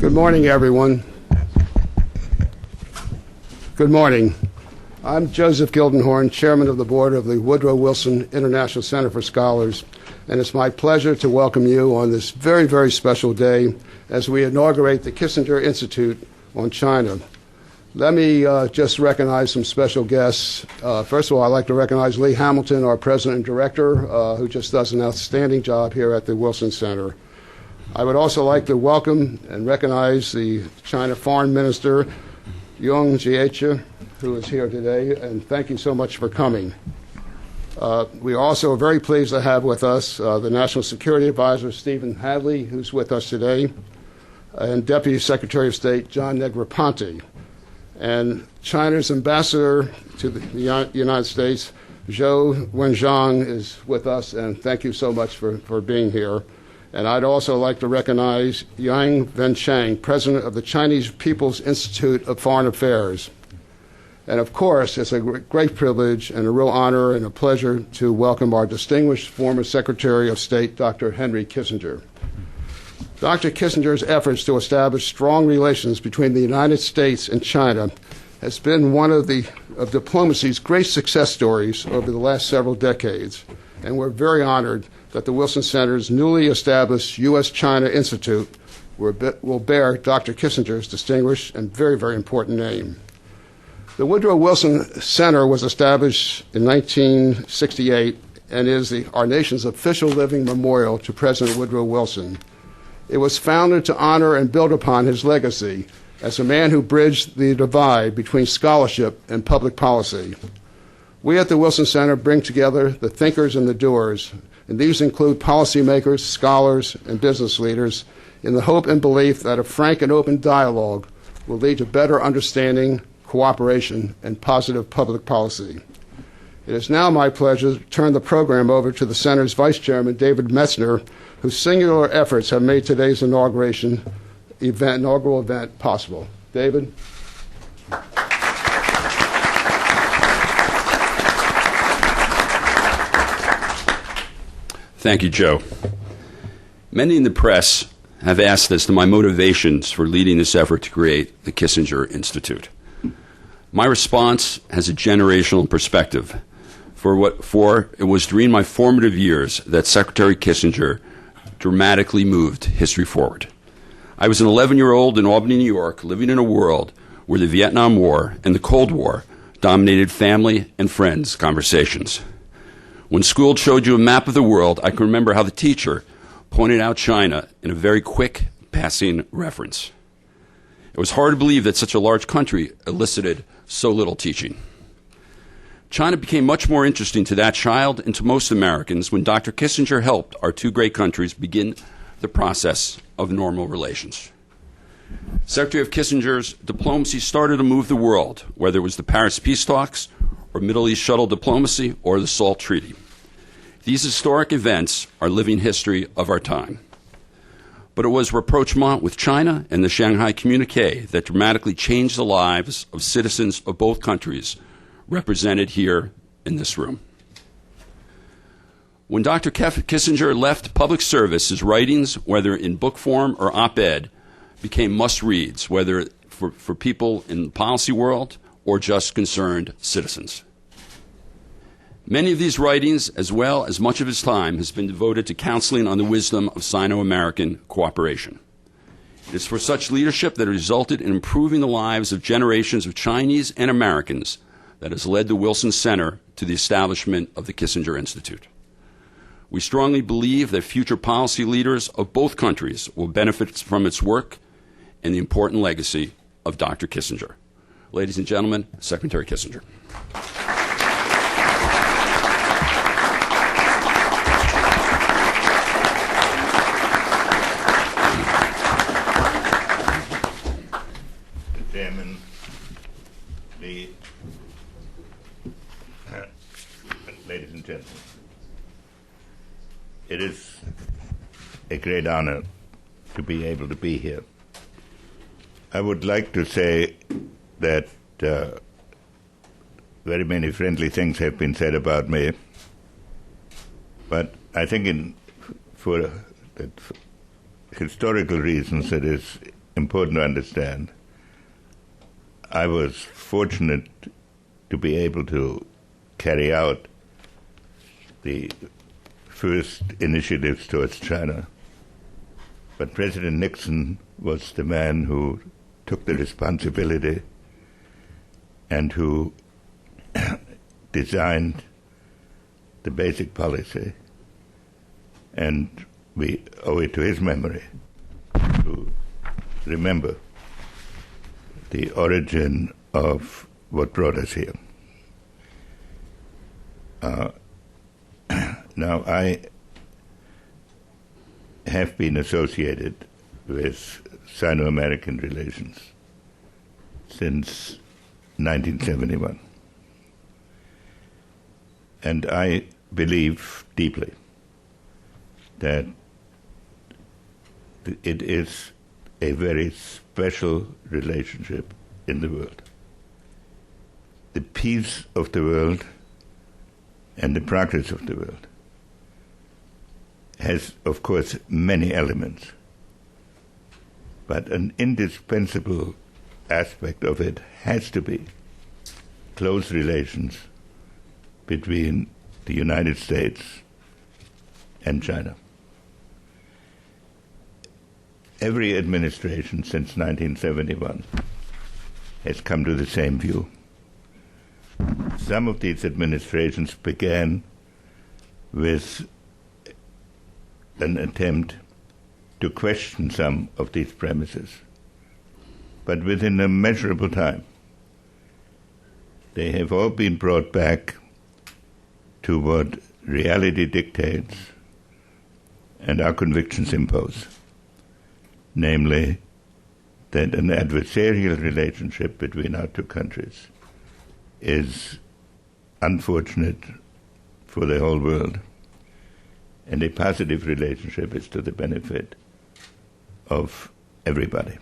Good morning, everyone. Good morning. I'm Joseph Gildenhorn, Chairman of the Board of the Woodrow Wilson International Center for Scholars, and it's my pleasure to welcome you on this very, very special day as we inaugurate the Kissinger Institute on China. Let me just recognize some special guests. First of all, I'd like to recognize Lee Hamilton, our President and Director, who just does an outstanding job here at the Wilson Center. I would also like to welcome and recognize the China Foreign Minister, Jiechi, who is here today, and thank you so much for coming. We are also very pleased to have with us the National Security Advisor, Stephen Hadley, who's with us today, and Deputy Secretary of State, John Negroponte. And China's ambassador to the United States, Zhou Wenjiang, is with us, and thank you so much for being here. And I'd also like to recognize Yang Wenchang, President of the Chinese People's Institute of Foreign Affairs. And of course, it's a great privilege and a real honor and a pleasure to welcome our distinguished former Secretary of State, Dr. Henry Kissinger. Dr. Kissinger's efforts to establish strong relations between the United States and China has been one of diplomacy's great success stories over the last several decades, and we're very honored that the Wilson Center's newly established U.S.-China Institute will bear Dr. Kissinger's distinguished and very, very important name. The Woodrow Wilson Center was established in 1968 and is our nation's official living memorial to President Woodrow Wilson. It was founded to honor and build upon his legacy as a man who bridged the divide between scholarship and public policy. We at the Wilson Center bring together the thinkers and the doers, and these include policymakers, scholars, and business leaders, in the hope and belief that a frank and open dialogue will lead to better understanding, cooperation, and positive public policy. It is now my pleasure to turn the program over to the Center's Vice Chairman, David Messner, whose singular efforts have made today's inaugural event possible. David? Thank you, Joe. Many in the press have asked as to my motivations for leading this effort to create the Kissinger Institute. My response has a generational perspective, for it was during my formative years that Secretary Kissinger dramatically moved history forward. I was an 11-year-old in Albany, New York, living in a world where the Vietnam War and the Cold War dominated family and friends' conversations. When school showed you a map of the world, I can remember how the teacher pointed out China in a very quick, passing reference. It was hard to believe that such a large country elicited so little teaching. China became much more interesting to that child and to most Americans when Dr. Kissinger helped our two great countries begin the process of normal relations. Secretary of Kissinger's diplomacy started to move the world, whether it was the Paris peace talks or Middle East shuttle diplomacy or the SALT Treaty. These historic events are living history of our time. But it was rapprochement with China and the Shanghai Communique that dramatically changed the lives of citizens of both countries represented here in this room. When Dr. Kissinger left public service, his writings, whether in book form or op-ed, became must-reads, whether for people in the policy world or just concerned citizens. Many of these writings, as well as much of his time, has been devoted to counseling on the wisdom of Sino-American cooperation. It is for such leadership that resulted in improving the lives of generations of Chinese and Americans that has led the Wilson Center to the establishment of the Kissinger Institute. We strongly believe that future policy leaders of both countries will benefit from its work and the important legacy of Dr. Kissinger. Ladies and gentlemen, Secretary Kissinger. Chairman, ladies and gentlemen, it is a great honor to be able to be here. I would like to say that very many friendly things have been said about me, but I think for historical reasons it is important to understand. I was fortunate to be able to carry out the first initiatives towards China. But President Nixon was the man who took the responsibility and who designed the basic policy. And we owe it to his memory to remember the origin of what brought us here. Now, I have been associated with Sino-American relations since 1971. And I believe deeply that it is a very special relationship in the world. The peace of the world and the progress of the world has, of course, many elements, but an indispensable aspect of it has to be close relations between the United States and China. Every administration since 1971 has come to the same view. Some of these administrations began with an attempt to question some of these premises. But within a measurable time, they have all been brought back to what reality dictates and our convictions impose, namely that an adversarial relationship between our two countries is unfortunate for the whole world, and a positive relationship is to the benefit of everybody.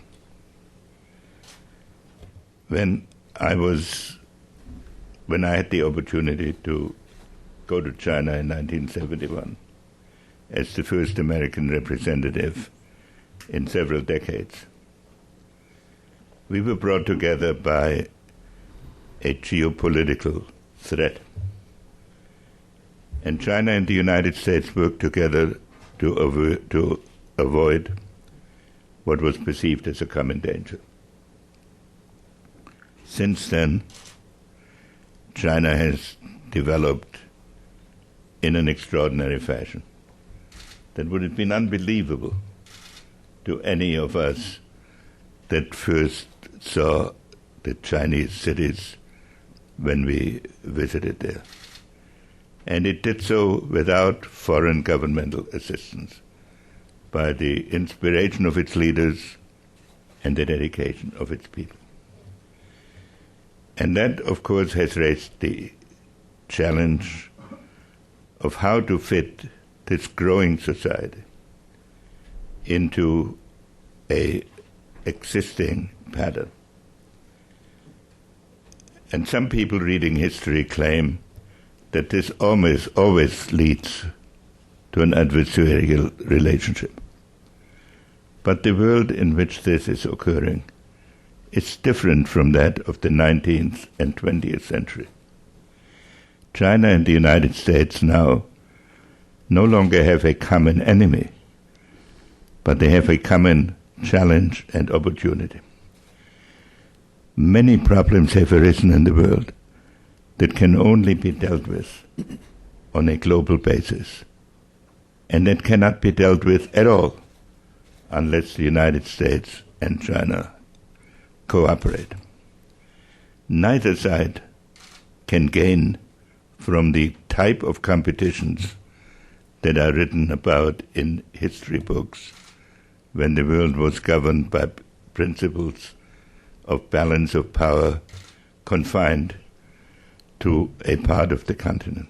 When I had the opportunity to go to China in 1971 as the first American representative in several decades, we were brought together by a geopolitical threat. And China and the United States worked together to avoid what was perceived as a common danger. Since then, China has developed in an extraordinary fashion that would have been unbelievable to any of us that first saw the Chinese cities when we visited there. And it did so without foreign governmental assistance, by the inspiration of its leaders and the dedication of its people. And that, of course, has raised the challenge of how to fit this growing society into an existing pattern. And some people reading history claim that this always leads to an adversarial relationship. But the world in which this is occurring is different from that of the 19th and 20th century. China and the United States now no longer have a common enemy, but they have a common challenge and opportunity. Many problems have arisen in the world that can only be dealt with on a global basis, and that cannot be dealt with at all unless the United States and China cooperate. Neither side can gain from the type of competitions that are written about in history books when the world was governed by principles of balance of power confined to a part of the continent.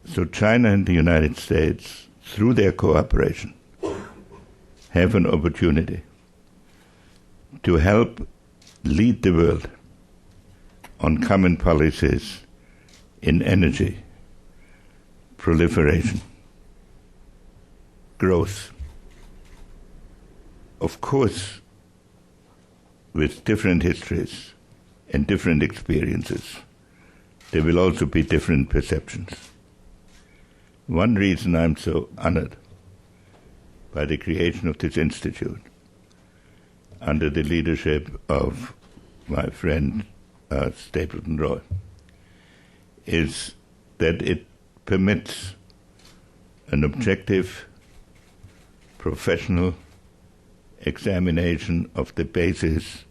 So China and the United States, through their cooperation, have an opportunity to help lead the world on common policies in energy, proliferation, growth, of course, with different histories and different experiences, there will also be different perceptions. One reason I'm so honored by the creation of this institute, under the leadership of my friend Stapleton Roy, is that it permits an objective, professional examination of the basis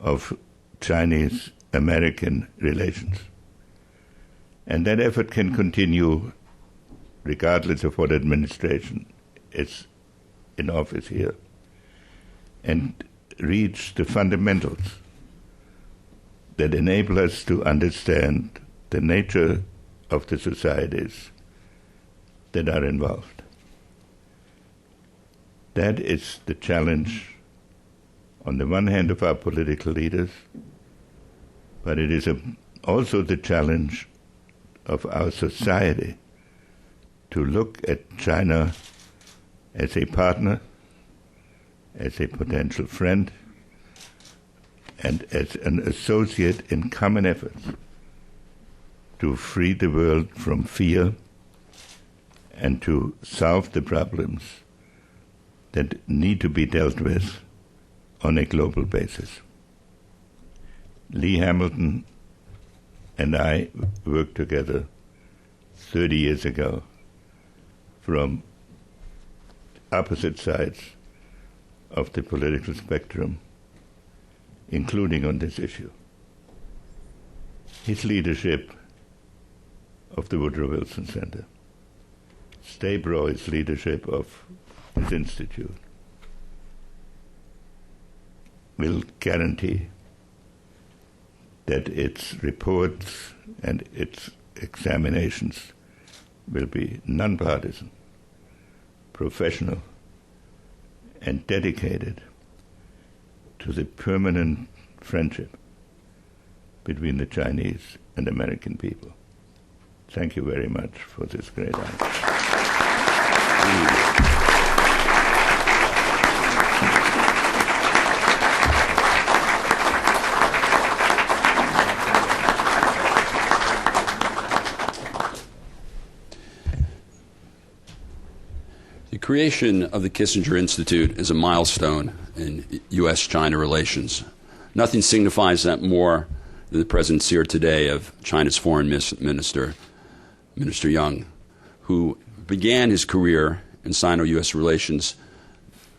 of Chinese-American relations. And that effort can continue regardless of what administration is in office here, and reach the fundamentals that enable us to understand the nature of the societies that are involved. That is the challenge, on the one hand, of our political leaders, but it is also the challenge of our society to look at China as a partner, as a potential friend, and as an associate in common efforts to free the world from fear and to solve the problems that need to be dealt with on a global basis. Lee Hamilton and I worked together 30 years ago from opposite sides of the political spectrum, including on this issue. His leadership of the Woodrow Wilson Center, Stabe Roy's leadership of his institute, will guarantee that its reports and its examinations will be nonpartisan, professional, and dedicated to the permanent friendship between the Chinese and American people. Thank you very much for this great honor. The creation of the Kissinger Institute is a milestone in U.S.-China relations. Nothing signifies that more than the presence here today of China's Foreign Minister, Minister Young, who began his career in Sino-U.S. relations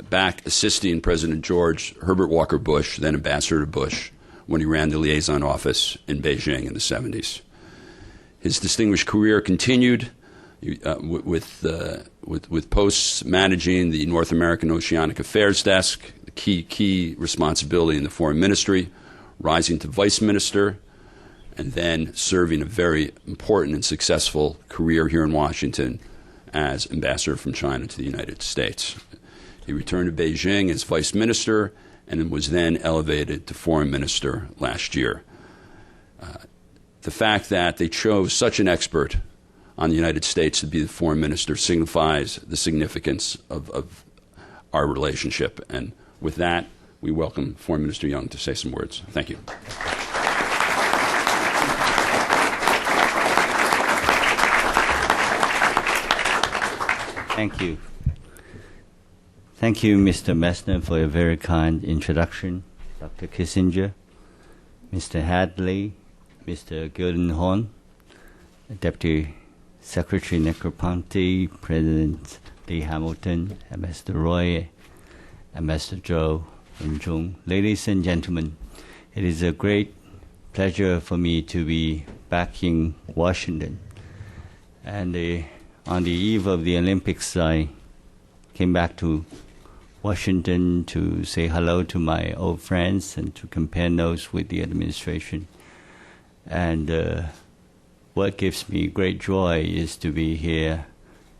back assisting President George Herbert Walker Bush, then Ambassador to Bush, when he ran the liaison office in Beijing in the 70s. His distinguished career continued with posts managing the North American Oceanic Affairs Desk, the key responsibility in the Foreign Ministry, rising to Vice Minister, and then serving a very important and successful career here in Washington as Ambassador from China to the United States. He returned to Beijing as Vice Minister and was then elevated to Foreign Minister last year. The fact that they chose such an expert on the United States to be the Foreign Minister signifies the significance of our relationship. And with that, we welcome Foreign Minister Young to say some words. Thank you. Thank you. Thank you, Mr. Messner, for your very kind introduction. Dr. Kissinger, Mr. Hadley, Mr. Gildenhorn, Deputy Secretary Negroponte, President Lee Hamilton, Ambassador Roy, Ambassador Zhou, and Jung. Ladies and gentlemen, it is a great pleasure for me to be back in Washington. And on the eve of the Olympics, I came back to Washington to say hello to my old friends and to compare notes with the administration. And what gives me great joy is to be here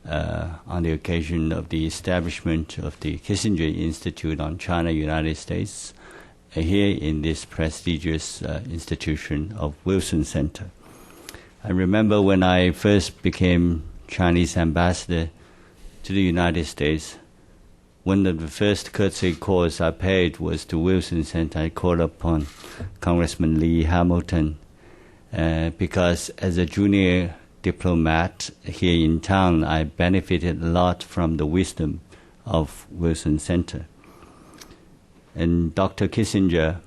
on the occasion of the establishment of the Kissinger Institute on China-United States here in this prestigious institution of Wilson Center. I remember when I first became Chinese ambassador to the United States, one of the first courtesy calls I paid was to Wilson Center. I called upon Congressman Lee Hamilton because as a junior diplomat here in town, I benefited a lot from the wisdom of Wilson Center. And Dr. Kissinger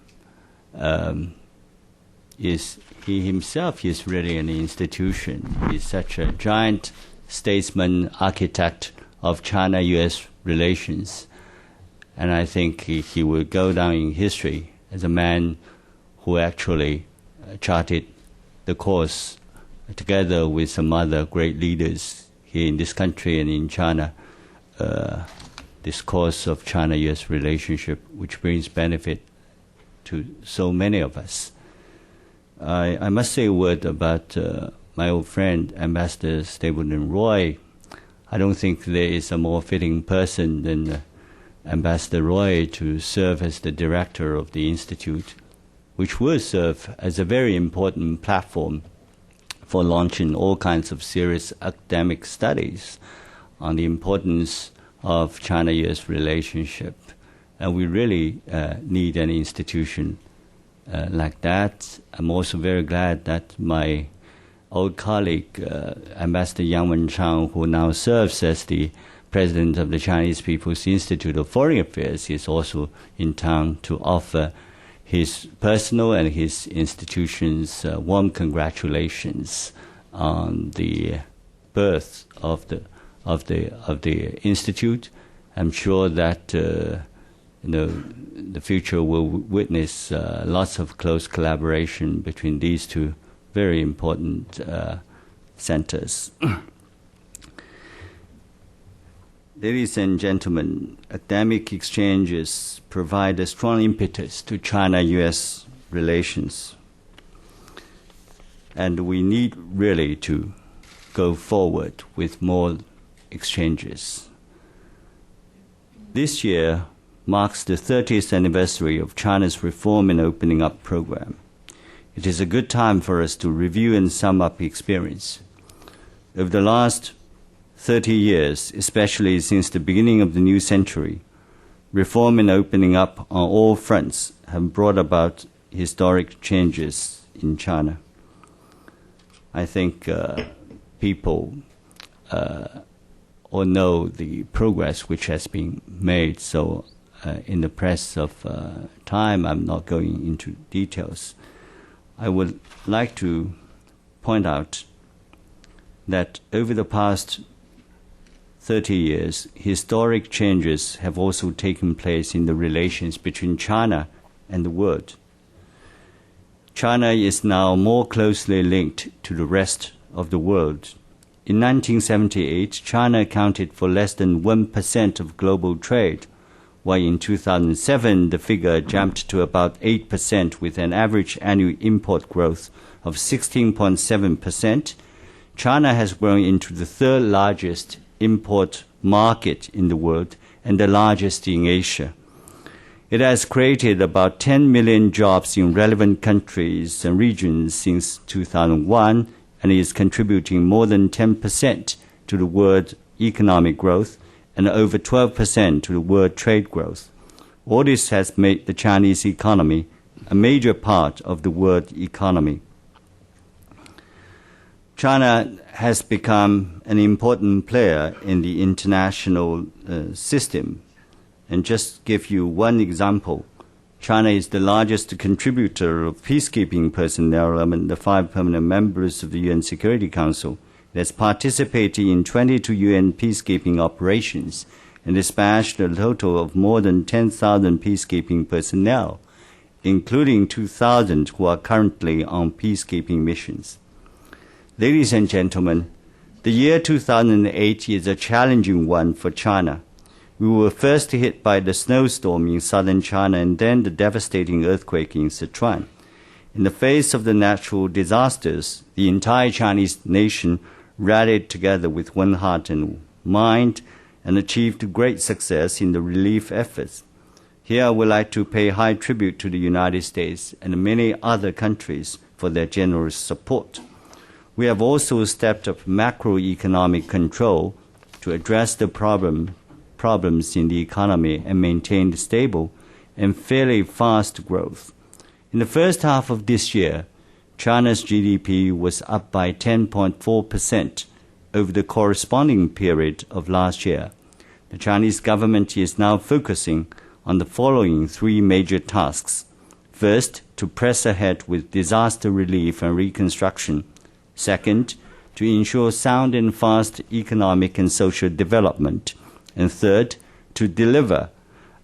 he himself is really an institution. He's such a giant statesman, architect of China-U.S. relations. And I think he will go down in history as a man who actually charted the course together with some other great leaders here in this country and in China, this course of China-U.S. relationship, which brings benefit to so many of us. I must say a word about my old friend, Ambassador Stapleton Roy. I don't think there is a more fitting person than Ambassador Roy to serve as the director of the Institute, which will serve as a very important platform for launching all kinds of serious academic studies on the importance of China-U.S. relationship. And we really need an institution like that. I'm also very glad that my old colleague, Ambassador Yang Wenchang, who now serves as the president of the Chinese People's Institute of Foreign Affairs, is also in town to offer his personal and his institution's warm congratulations on the birth of the institute. I'm sure that the future will witness lots of close collaboration between these two very important centers. Ladies and gentlemen, academic exchanges provide a strong impetus to China-U.S. relations. And we need really to go forward with more exchanges. This year marks the 30th anniversary of China's Reform and Opening Up program. It is a good time for us to review and sum up experience. Over the last 30 years, especially since the beginning of the new century, reform and opening up on all fronts have brought about historic changes in China. I think people all know the progress which has been made, so in the press of time, I'm not going into details. I would like to point out that over the past 30 years, historic changes have also taken place in the relations between China and the world. China is now more closely linked to the rest of the world. In 1978, China accounted for less than 1% of global trade, while in 2007 the figure jumped to about 8% with an average annual import growth of 16.7%. China has grown into the third largest import market in the world and the largest in Asia. It has created about 10 million jobs in relevant countries and regions since 2001 and is contributing more than 10% to the world economic growth and over 12% to the world trade growth. All this has made the Chinese economy a major part of the world economy. China has become an important player in the international system. And just give you one example, China is the largest contributor of peacekeeping personnel among the 5 permanent members of the UN Security Council. It has participated in 22 UN peacekeeping operations and dispatched a total of more than 10,000 peacekeeping personnel, including 2,000 who are currently on peacekeeping missions. Ladies and gentlemen, the year 2008 is a challenging one for China. We were first hit by the snowstorm in southern China and then the devastating earthquake in Sichuan. In the face of the natural disasters, the entire Chinese nation rallied together with one heart and mind and achieved great success in the relief efforts. Here I would like to pay high tribute to the United States and many other countries for their generous support. We have also stepped up macroeconomic control to address the problems problems in the economy and maintained stable and fairly fast growth. In the first half of this year, China's GDP was up by 10.4% over the corresponding period of last year. The Chinese government is now focusing on the following three major tasks. First, to press ahead with disaster relief and reconstruction. Second, to ensure sound and fast economic and social development. And third, to deliver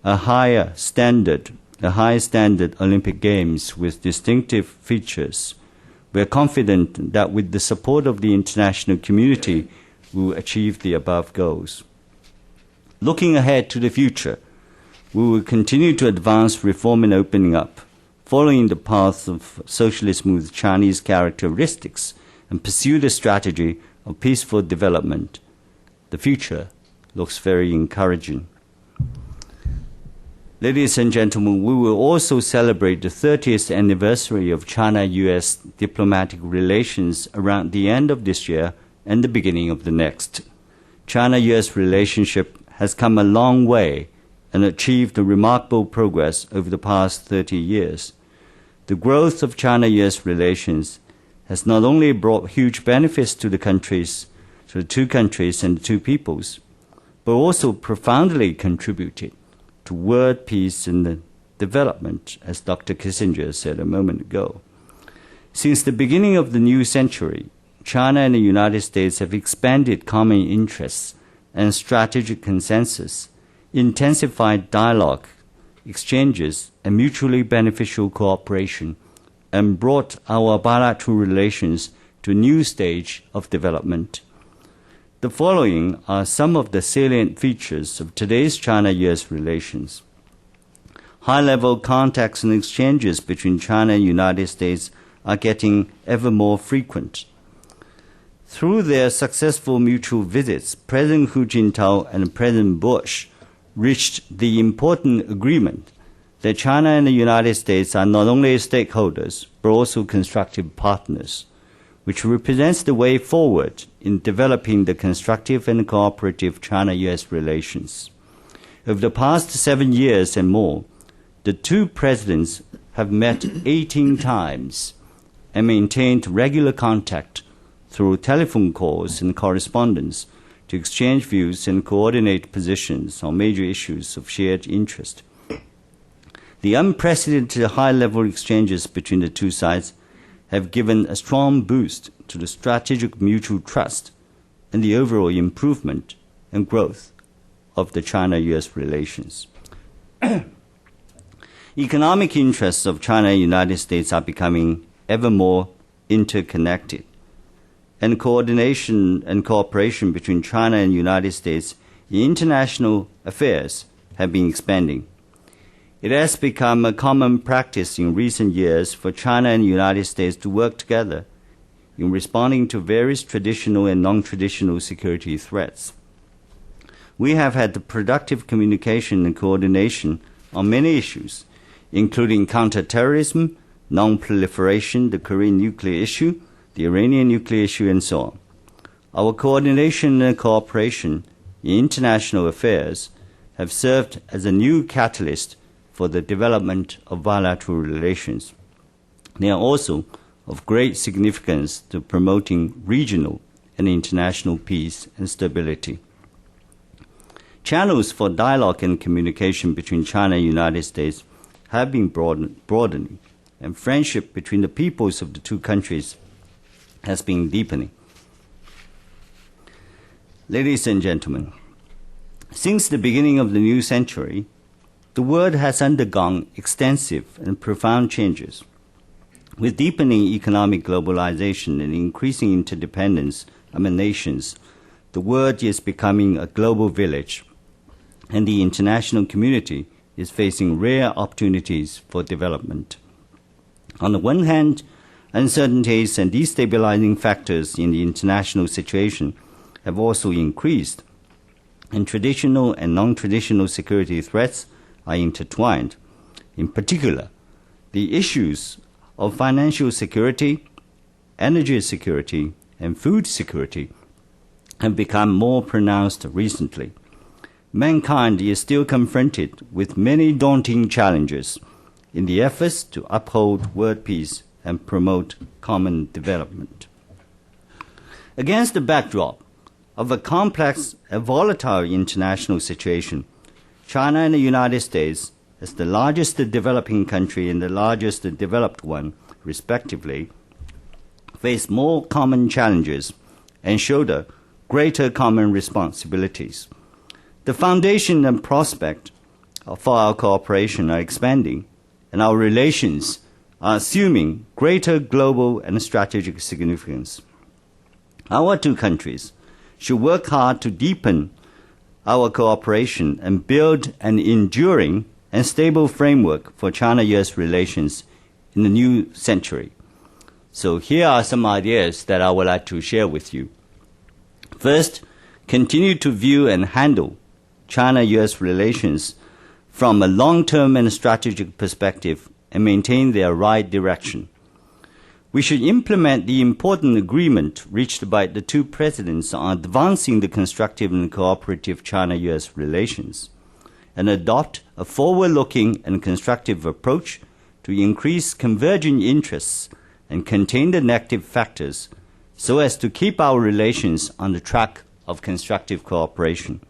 a high standard Olympic Games with distinctive features. We are confident that with the support of the international community, we will achieve the above goals. Looking ahead to the future, we will continue to advance reform and opening up, following the path of socialism with Chinese characteristics, and pursue the strategy of peaceful development. The future looks very encouraging. Ladies and gentlemen, we will also celebrate the 30th anniversary of China-US diplomatic relations around the end of this year and the beginning of the next. China-US relationship has come a long way and achieved remarkable progress over the past 30 years. The growth of China-US relations has not only brought huge benefits to the two countries and the two peoples, but also profoundly contributed to world peace and development, as Dr. Kissinger said a moment ago. Since the beginning of the new century, China and the United States have expanded common interests and strategic consensus, intensified dialogue, exchanges, and mutually beneficial cooperation, and brought our bilateral relations to a new stage of development. The following are some of the salient features of today's China-US relations. High-level contacts and exchanges between China and the United States are getting ever more frequent. Through their successful mutual visits, President Hu Jintao and President Bush reached the important agreement that China and the United States are not only stakeholders, but also constructive partners, which represents the way forward in developing the constructive and cooperative China-US relations. Over the past 7 years and more, the two presidents have met 18 times and maintained regular contact through telephone calls and correspondence to exchange views and coordinate positions on major issues of shared interest. The unprecedented high-level exchanges between the two sides have given a strong boost to the strategic mutual trust and the overall improvement and growth of the China-US relations. Economic interests of China and the United States are becoming ever more interconnected, and coordination and cooperation between China and the United States in international affairs have been expanding. It has become a common practice in recent years for China and the United States to work together in responding to various traditional and non-traditional security threats. We have had productive communication and coordination on many issues, including counterterrorism, non-proliferation, the Korean nuclear issue, the Iranian nuclear issue, and so on. Our coordination and cooperation in international affairs have served as a new catalyst for the development of bilateral relations. They are also of great significance to promoting regional and international peace and stability. Channels for dialogue and communication between China and the United States have been broadening, and friendship between the peoples of the two countries has been deepening. Ladies and gentlemen, since the beginning of the new century, the world has undergone extensive and profound changes. With deepening economic globalization and increasing interdependence among nations, the world is becoming a global village, and the international community is facing rare opportunities for development. On the one hand, uncertainties and destabilizing factors in the international situation have also increased, and traditional and non-traditional security threats are intertwined. In particular, the issues of financial security, energy security, and food security have become more pronounced recently. mankind is still confronted with many daunting challenges in the efforts to uphold world peace and promote common development. Against the backdrop of a complex and volatile international situation, China and the United States, as the largest developing country and the largest developed one, respectively, face more common challenges and shoulder greater common responsibilities. The foundation and prospect for our cooperation are expanding, and our relations are assuming greater global and strategic significance. Our two countries should work hard to deepen our cooperation and build an enduring and stable framework for China-US relations in the new century. So here are some ideas that I would like to share with you. First, continue to view and handle China-US relations from a long-term and strategic perspective and maintain their right direction. We should implement the important agreement reached by the two presidents on advancing the constructive and cooperative China-US relations and adopt a forward-looking and constructive approach to increase converging interests and contain the negative factors so as to keep our relations on the track of constructive cooperation.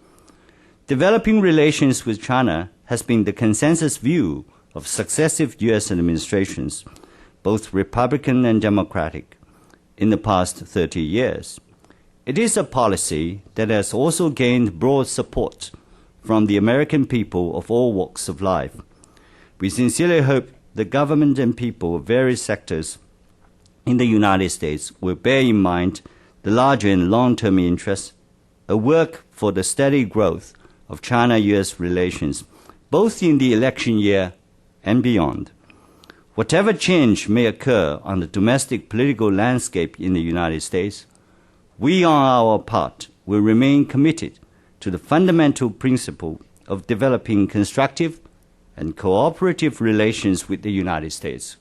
Developing relations with China has been the consensus view of successive U.S. administrations, both Republican and Democratic, in the past 30 years. It is a policy that has also gained broad support from the American people of all walks of life. We sincerely hope the government and people of various sectors in the United States will bear in mind the larger and long-term interests, a work for the steady growth of China-US relations, both in the election year and beyond. Whatever change may occur on the domestic political landscape in the United States, we on our part will remain committed to the fundamental principle of developing constructive and cooperative relations with the United States.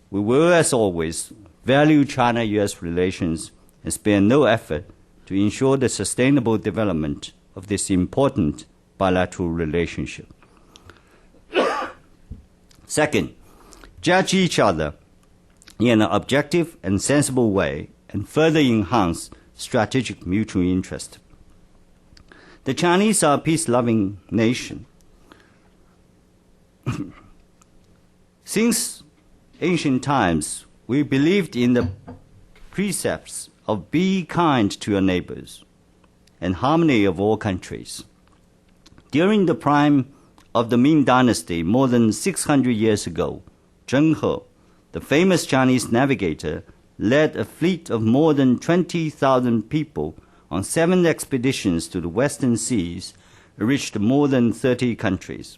We will, as always, value China-US relations and spare no effort to ensure the sustainable development of this important bilateral relationship. Second, judge each other in an objective and sensible way and further enhance strategic mutual interest. The Chinese are a peace-loving nation. Since ancient times, we believed in the precepts of be kind to your neighbors and harmony of all countries. During the prime of the Ming Dynasty, more than 600 years ago, Zheng He, the famous Chinese navigator, led a fleet of more than 20,000 people on 7 expeditions to the western seas, reached more than 30 countries.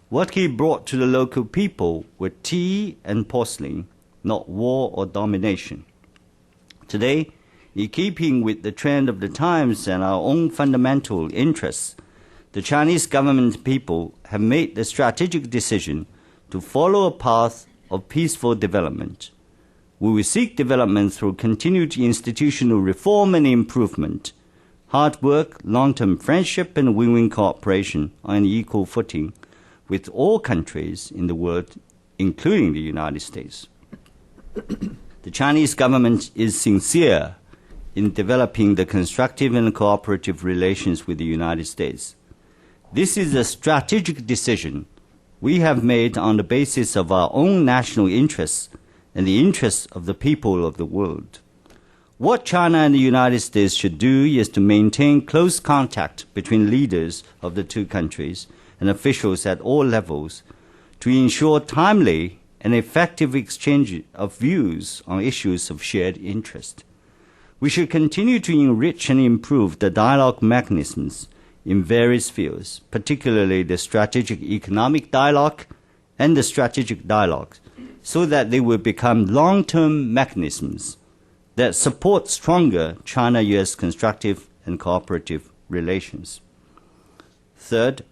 What he brought to the local people were tea and porcelain, not war or domination. Today, in keeping with the trend of the times and our own fundamental interests, the Chinese government people have made the strategic decision to follow a path of peaceful development. We will seek development through continued institutional reform and improvement, hard work, long-term friendship, and win-win cooperation on an equal footing with all countries in the world, including the United States. The Chinese government is sincere in developing the constructive and cooperative relations with the United States. This is a strategic decision we have made on the basis of our own national interests and the interests of the people of the world. What China and the United States should do is to maintain close contact between leaders of the two countries and officials at all levels to ensure timely and effective exchange of views on issues of shared interest. We should continue to enrich and improve the dialogue mechanisms in various fields, particularly the strategic economic dialogue and the strategic dialogue, so that they will become long-term mechanisms that support stronger China-US constructive and cooperative relations. Third,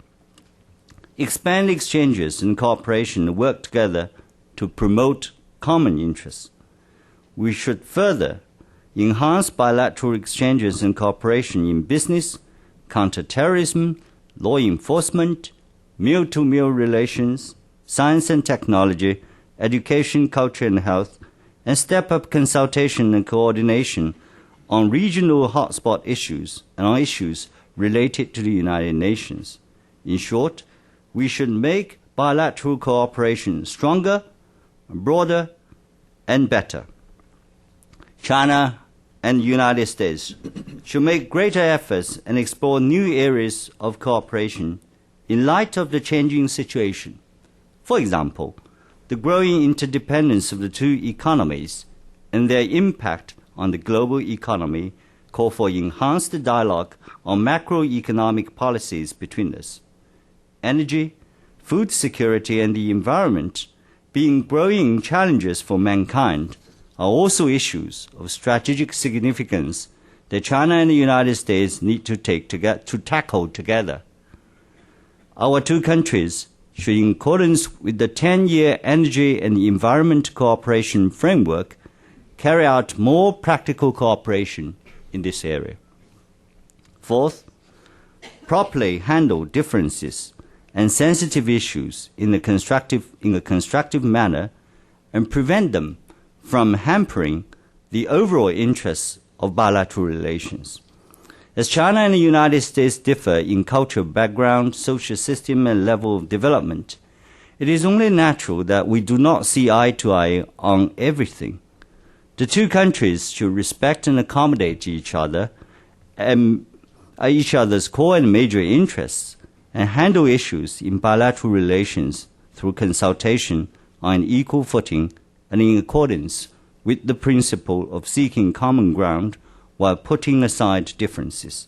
expand exchanges and cooperation and work together to promote common interests. We should further enhance bilateral exchanges and cooperation in business, counterterrorism, law enforcement, meal-to-meal relations, science and technology, education, culture and health, and step-up consultation and coordination on regional hotspot issues and on issues related to the United Nations. In short, we should make bilateral cooperation stronger, broader, and better. China and the United States should make greater efforts and explore new areas of cooperation in light of the changing situation. For example, the growing interdependence of the two economies and their impact on the global economy call for enhanced dialogue on macroeconomic policies between us. Energy, food security, and the environment, being growing challenges for mankind, are also issues of strategic significance that China and the United States need to tackle together. Our two countries should, in accordance with the 10-year energy and environment cooperation framework, carry out more practical cooperation in this area. Fourth, properly handle differences and sensitive issues in a constructive manner and prevent them from hampering the overall interests of bilateral relations. As China and the United States differ in cultural background, social system, and level of development, it is only natural that we do not see eye to eye on everything. The two countries should respect and accommodate each other and each other's core and major interests, and handle issues in bilateral relations through consultation on an equal footing and in accordance with the principle of seeking common ground while putting aside differences.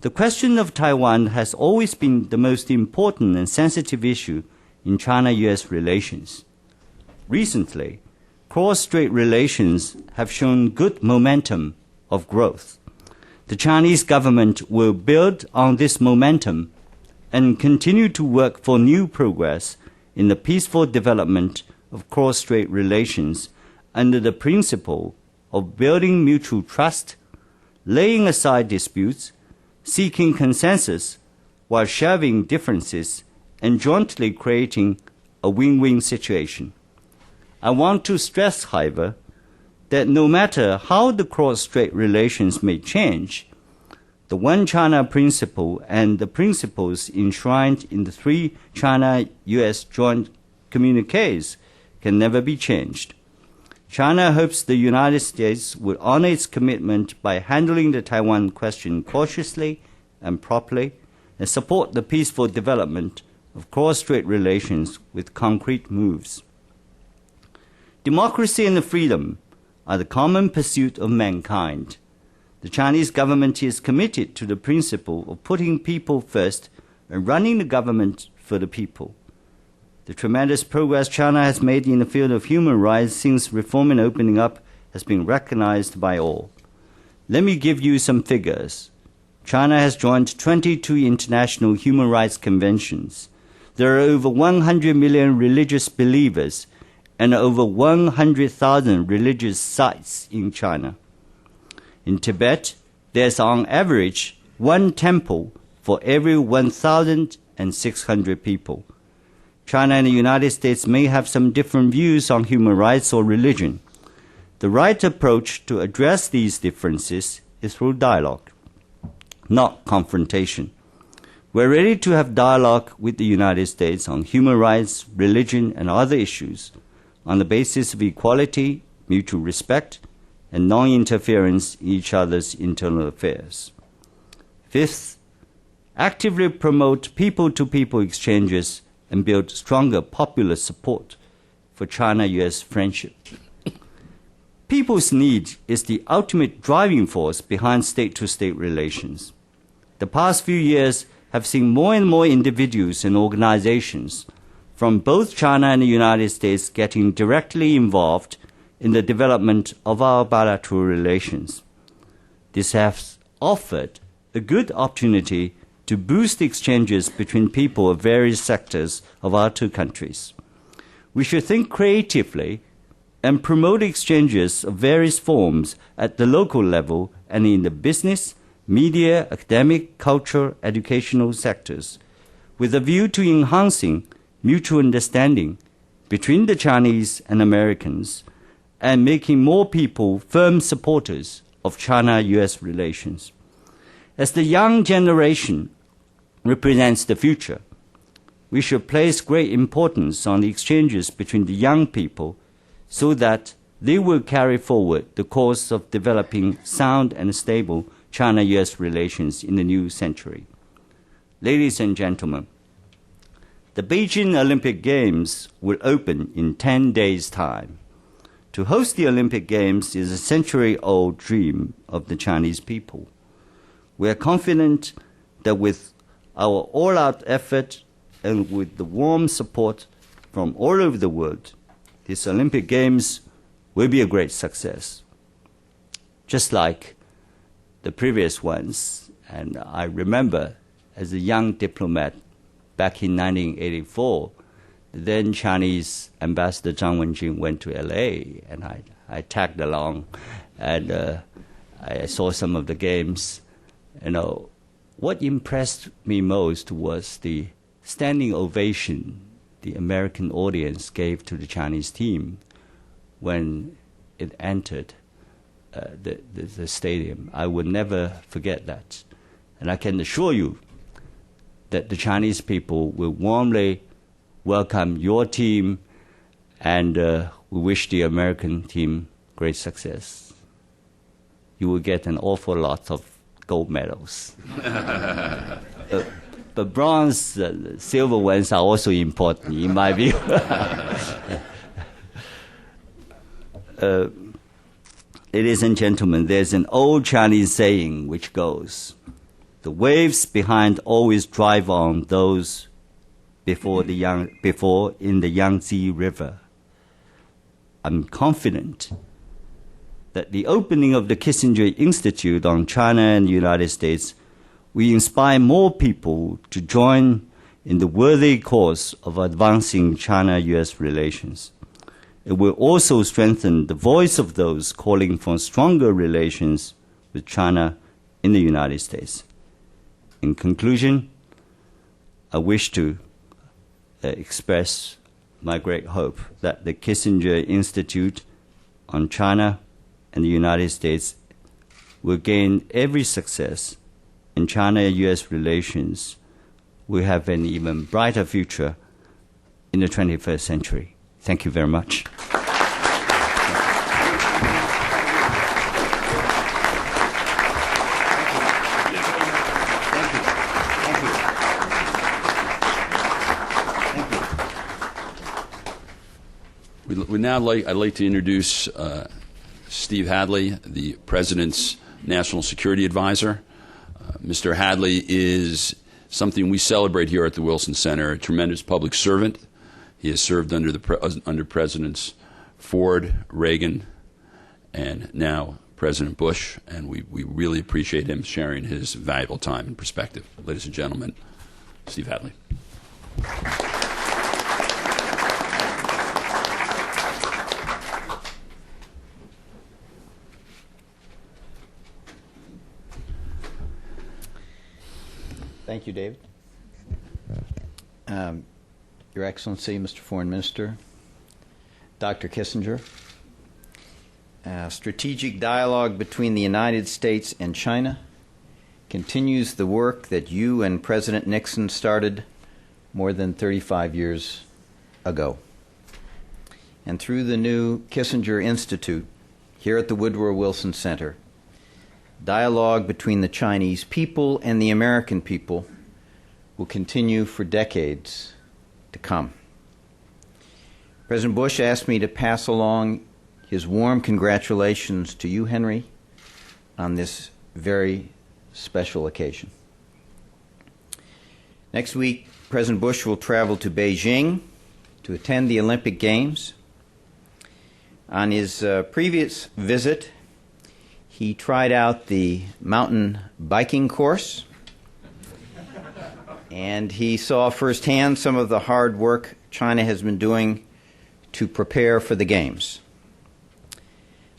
The question of Taiwan has always been the most important and sensitive issue in China-US relations. Recently, cross-strait relations have shown good momentum of growth. The Chinese government will build on this momentum and continue to work for new progress in the peaceful development of cross-strait relations under the principle of building mutual trust, laying aside disputes, seeking consensus while shelving differences, and jointly creating a win-win situation. I want to stress, however, that no matter how the cross-strait relations may change, the One China principle and the principles enshrined in the 3 China-US joint communiques can never be changed. China hopes the United States will honor its commitment by handling the Taiwan question cautiously and properly, and support the peaceful development of cross-strait relations with concrete moves. Democracy and freedom are the common pursuit of mankind. The Chinese government is committed to the principle of putting people first and running the government for the people. The tremendous progress China has made in the field of human rights since reform and opening up has been recognized by all. Let me give you some figures. China has joined 22 international human rights conventions. There are over 100 million religious believers and over 100,000 religious sites in China. In Tibet, there's on average 1 temple for every 1,600 people. China and the United States may have some different views on human rights or religion. The right approach to address these differences is through dialogue, not confrontation. We're ready to have dialogue with the United States on human rights, religion, and other issues on the basis of equality, mutual respect, and non-interference in each other's internal affairs. Fifth, actively promote people-to-people exchanges and build stronger popular support for China-US friendship. People's need is the ultimate driving force behind state-to-state relations. The past few years have seen more and more individuals and organizations from both China and the United States getting directly involved in the development of our bilateral relations. This has offered a good opportunity to boost exchanges between people of various sectors of our two countries. We should think creatively and promote exchanges of various forms at the local level and in the business, media, academic, culture, educational sectors, with a view to enhancing mutual understanding between the Chinese and Americans and making more people firm supporters of China-US relations. As the young generation represents the future, we should place great importance on the exchanges between the young people so that they will carry forward the course of developing sound and stable China-US relations in the new century. Ladies and gentlemen, the Beijing Olympic Games will open in 10 days' time. To host the Olympic Games is a century-old dream of the Chinese people. We are confident that with our all-out effort and with the warm support from all over the world, these Olympic Games will be a great success. Just like the previous ones, and I remember as a young diplomat back in 1984, the then Chinese Ambassador Zhang Wenjing went to LA, and I tagged along, and I saw some of the games. You know, what impressed me most was the standing ovation the American audience gave to the Chinese team when it entered the stadium. I will never forget that. And I can assure you that the Chinese people will warmly welcome your team, and we wish the American team great success. You will get an awful lot of gold medals. But bronze, silver ones are also important, in my view. Ladies and gentlemen, there's an old Chinese saying which goes, "The waves behind always drive on those before in the Yangtze River." I'm confident that the opening of the Kissinger Institute on China and the United States will inspire more people to join in the worthy cause of advancing China-US relations. It will also strengthen the voice of those calling for stronger relations with China in the United States. In conclusion, I wish to express my great hope that the Kissinger Institute on China and the United States will gain every success, and China-US relations will have an even brighter future in the 21st century. Thank you very much. I'd like to introduce Steve Hadley, the President's National Security Advisor. Mr. Hadley is something we celebrate here at the Wilson Center, a tremendous public servant. He has served under Presidents Ford, Reagan, and now President Bush, and we really appreciate him sharing his valuable time and perspective. Ladies and gentlemen, Steve Hadley. Thank you, David. Your Excellency, Mr. Foreign Minister, Dr. Kissinger, strategic dialogue between the United States and China continues the work that you and President Nixon started more than 35 years ago. And through the new Kissinger Institute here at the Woodrow Wilson Center, dialogue between the Chinese people and the American people will continue for decades to come. President Bush asked me to pass along his warm congratulations to you, Henry, on this very special occasion. Next week, President Bush will travel to Beijing to attend the Olympic Games. On his previous visit, he tried out the mountain biking course, and he saw firsthand some of the hard work China has been doing to prepare for the Games.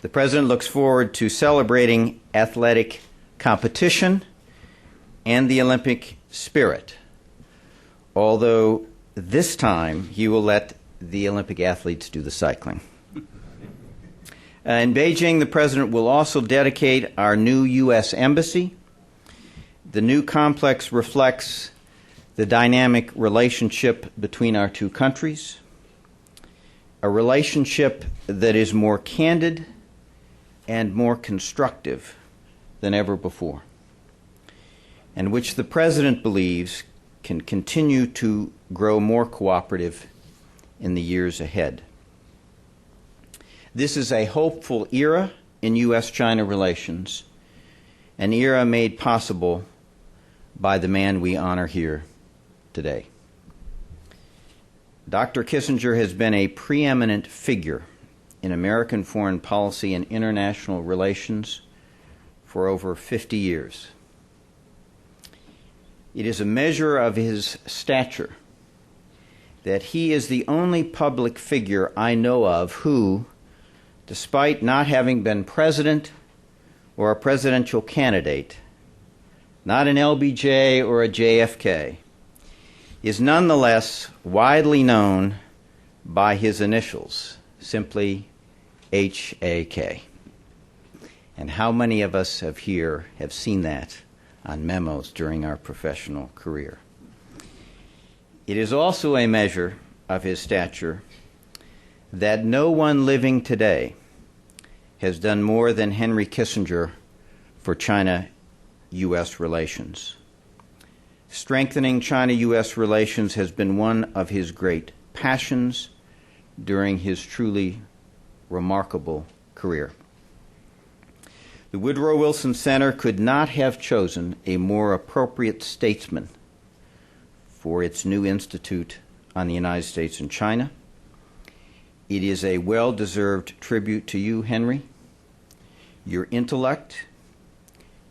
The President looks forward to celebrating athletic competition, and the Olympic spirit, although this time he will let the Olympic athletes do the cycling. In Beijing, the President will also dedicate our new U.S. Embassy. The new complex reflects the dynamic relationship between our two countries, a relationship that is more candid and more constructive than ever before, and which the President believes can continue to grow more cooperative in the years ahead. This is a hopeful era in U.S.-China relations, an era made possible by the man we honor here today. Dr. Kissinger has been a preeminent figure in American foreign policy and international relations for over 50 years. It is a measure of his stature that he is the only public figure I know of who, despite not having been president or a presidential candidate, not an LBJ or a JFK, is nonetheless widely known by his initials, simply HAK. And how many of us have seen that on memos during our professional career? It is also a measure of his stature that no one living today has done more than Henry Kissinger for China-U.S. relations. Strengthening China-U.S. relations has been one of his great passions during his truly remarkable career. The Woodrow Wilson Center could not have chosen a more appropriate statesman for its new institute on the United States and China. It is a well-deserved tribute to you, Henry, your intellect,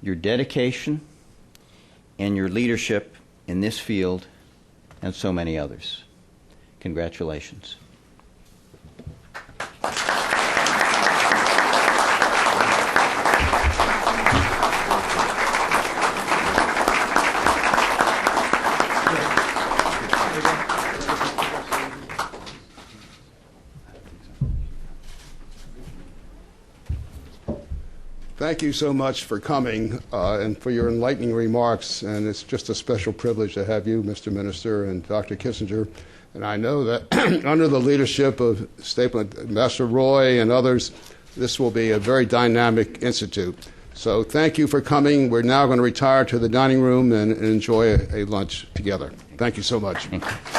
your dedication, and your leadership in this field and so many others. Congratulations. Thank you so much for coming and for your enlightening remarks. And it's just a special privilege to have you, Mr. Minister, and Dr. Kissinger. And I know that under the leadership of Ambassador Roy and others, this will be a very dynamic institute. So thank you for coming. We're now going to retire to the dining room and enjoy a lunch together. Thank you so much. Thank you.